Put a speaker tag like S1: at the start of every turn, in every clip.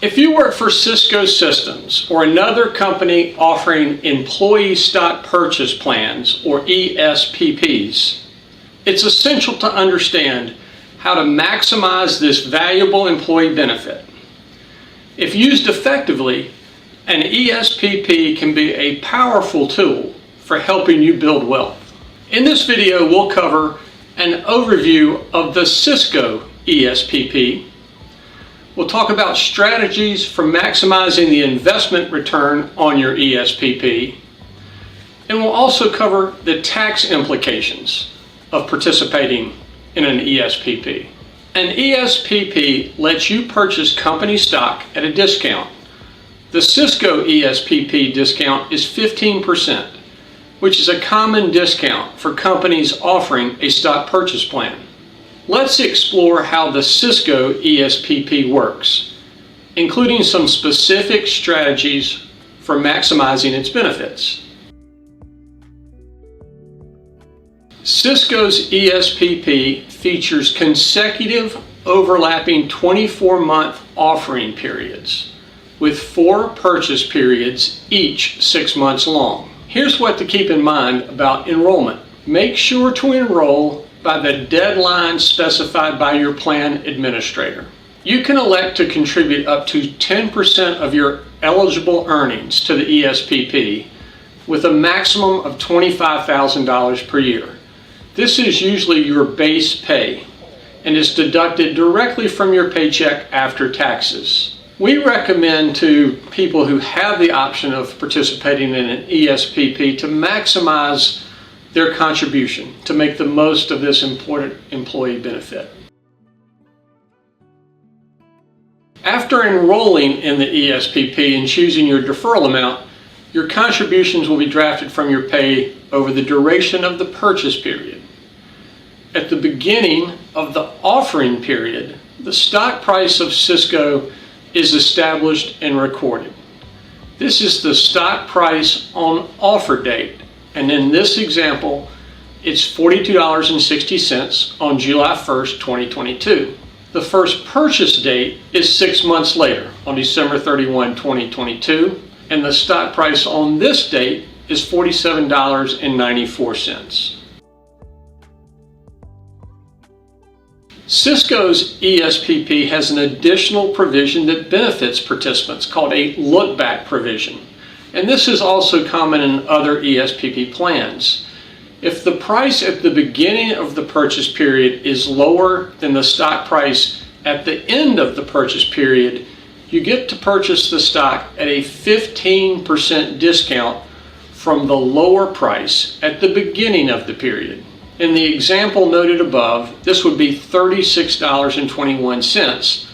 S1: If you work for Cisco Systems or another company offering employee stock purchase plans or ESPPs, it's essential to understand how to maximize this valuable employee benefit. If used effectively, an ESPP can be a powerful tool for helping you build wealth. In this video, we'll cover an overview of the Cisco ESPP. We'll talk about strategies for maximizing the investment return on your ESPP. And we'll also cover the tax implications of participating in an ESPP. An ESPP lets you purchase company stock at a discount. The Cisco ESPP discount is 15%, which is a common discount for companies offering a stock purchase plan. Let's explore how the Cisco ESPP works, including some specific strategies for maximizing its benefits. Cisco's ESPP features consecutive overlapping 24-month offering periods, with 4 purchase periods, each 6 months long. Here's what to keep in mind about enrollment. Make sure to enroll by the deadline specified by your plan administrator. You can elect to contribute up to 10% of your eligible earnings to the ESPP with a maximum of $25,000 per year. This is usually your base pay and is deducted directly from your paycheck after taxes. We recommend to people who have the option of participating in an ESPP to maximize their contribution to make the most of this important employee benefit. After enrolling in the ESPP and choosing your deferral amount, your contributions will be drafted from your pay over the duration of the purchase period. At the beginning of the offering period, the stock price of Cisco is established and recorded. This is the stock price on offer date. And in this example, it's $42.60 on July 1st, 2022. The first purchase date is 6 months later, on December 31, 2022, and the stock price on this date is $47.94. Cisco's ESPP has an additional provision that benefits participants called a look-back provision. And this is also common in other ESPP plans. If the price at the beginning of the purchase period is lower than the stock price at the end of the purchase period, you get to purchase the stock at a 15% discount from the lower price at the beginning of the period. In the example noted above, this would be $36.21,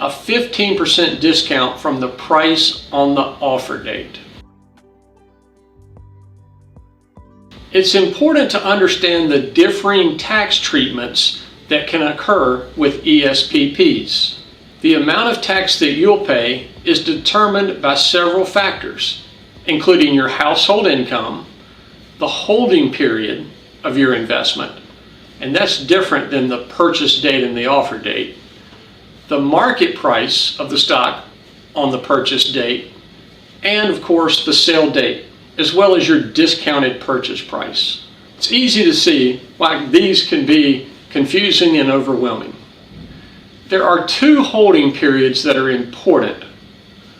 S1: a 15% discount from the price on the offer date. It's important to understand the differing tax treatments that can occur with ESPPs. The amount of tax that you'll pay is determined by several factors, including your household income, the holding period of your investment, and that's different than the purchase date and the offer date, the market price of the stock on the purchase date, and of course the sale date, as well as your discounted purchase price. It's easy to see why these can be confusing and overwhelming. There are 2 holding periods that are important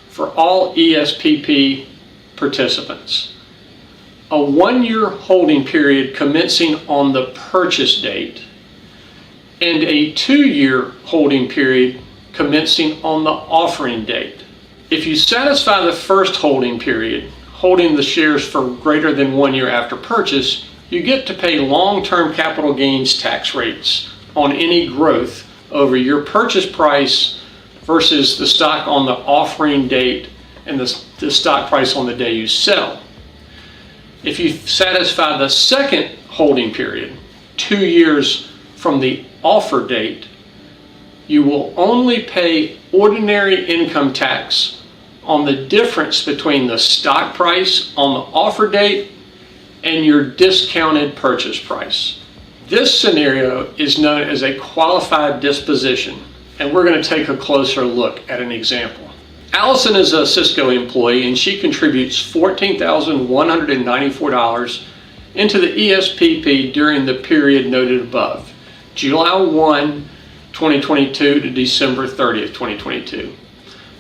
S1: for all ESPP participants. A 1-year holding period commencing on the purchase date and a 2-year holding period commencing on the offering date. If you satisfy the first holding period, holding the shares for greater than 1 year after purchase, you get to pay long-term capital gains tax rates on any growth over your purchase price versus the stock on the offering date and the stock price on the day you sell. If you satisfy the second holding period, 2 years from the offer date, you will only pay ordinary income tax on the difference between the stock price on the offer date and your discounted purchase price. This scenario is known as a qualified disposition, and we're going to take a closer look at an example. Allison is a Cisco employee and she contributes $14,194 into the ESPP during the period noted above, July 1, 2022 to December 30th, 2022.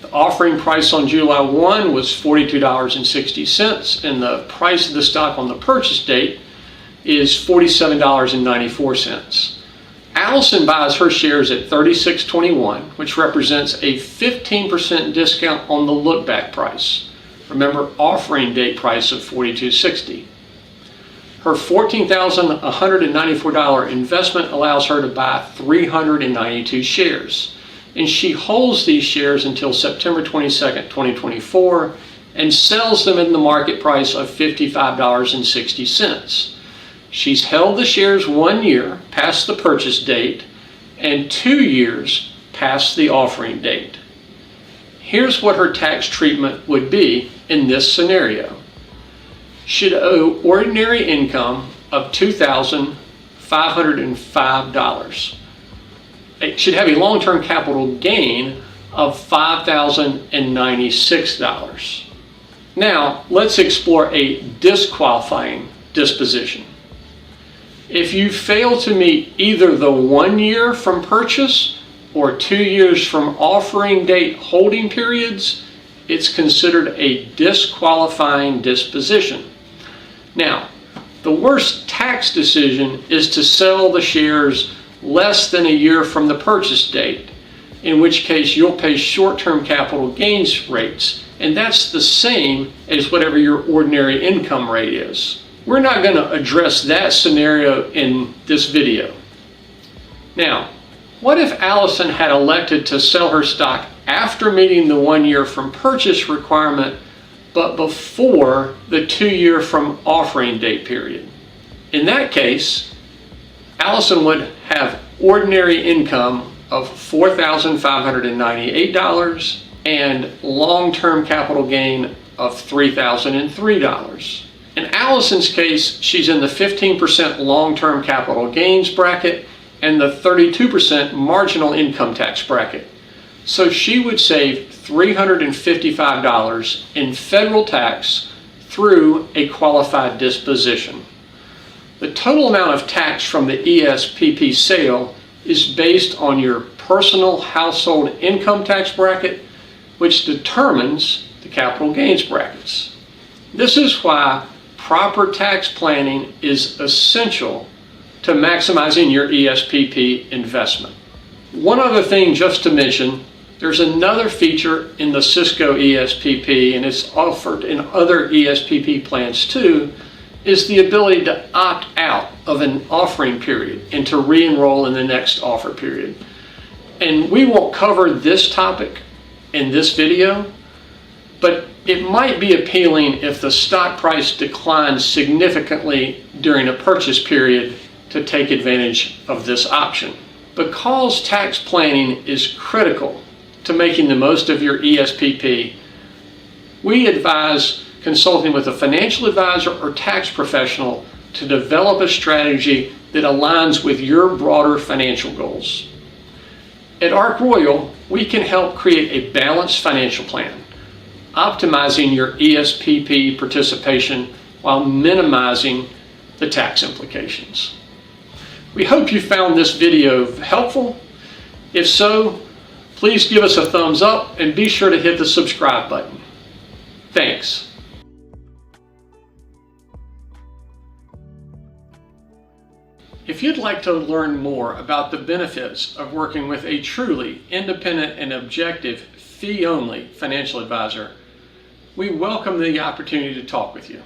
S1: The offering price on July 1 was $42.60 and the price of the stock on the purchase date is $47.94. Allison buys her shares at $36.21, which represents a 15% discount on the look-back price. Remember, offering date price of $42.60. Her $14,194 investment allows her to buy 392 shares, and she holds these shares until September 22nd, 2024, and sells them in the market price of $55.60. She's held the shares 1 year past the purchase date and 2 years past the offering date. Here's what her tax treatment would be in this scenario. She'd owe ordinary income of $2,505. It should have a long-term capital gain of $5,096. Now, let's explore a disqualifying disposition. If you fail to meet either the 1 year from purchase or 2 years from offering date holding periods, it's considered a disqualifying disposition. Now, the worst tax decision is to sell the shares less than a year from the purchase date, in which case you'll pay short-term capital gains rates, and that's the same as whatever your ordinary income rate is. We're not going to address that scenario in this video. Now, what if Allison had elected to sell her stock after meeting the 1 year from purchase requirement, but before the 2 year from offering date period? In that case, Allison would have ordinary income of $4,598 and long-term capital gain of $3,003. In Allison's case, she's in the 15% long-term capital gains bracket and the 32% marginal income tax bracket. So she would save $355 in federal tax through a qualified disposition. The total amount of tax from the ESPP sale is based on your personal household income tax bracket, which determines the capital gains brackets. This is why proper tax planning is essential to maximizing your ESPP investment. One other thing just to mention, there's another feature in the Cisco ESPP, and it's offered in other ESPP plans too, is the ability to opt out of an offering period and to re-enroll in the next offer period. And we won't cover this topic in this video, but it might be appealing if the stock price declines significantly during a purchase period to take advantage of this option. Because tax planning is critical to making the most of your ESPP, we advise consulting with a financial advisor or tax professional to develop a strategy that aligns with your broader financial goals. At Ark Royal, we can help create a balanced financial plan, optimizing your ESPP participation while minimizing the tax implications. We hope you found this video helpful. If so, please give us a thumbs up and be sure to hit the subscribe button. Thanks. If you'd like to learn more about the benefits of working with a truly independent and objective fee-only financial advisor, we welcome the opportunity to talk with you.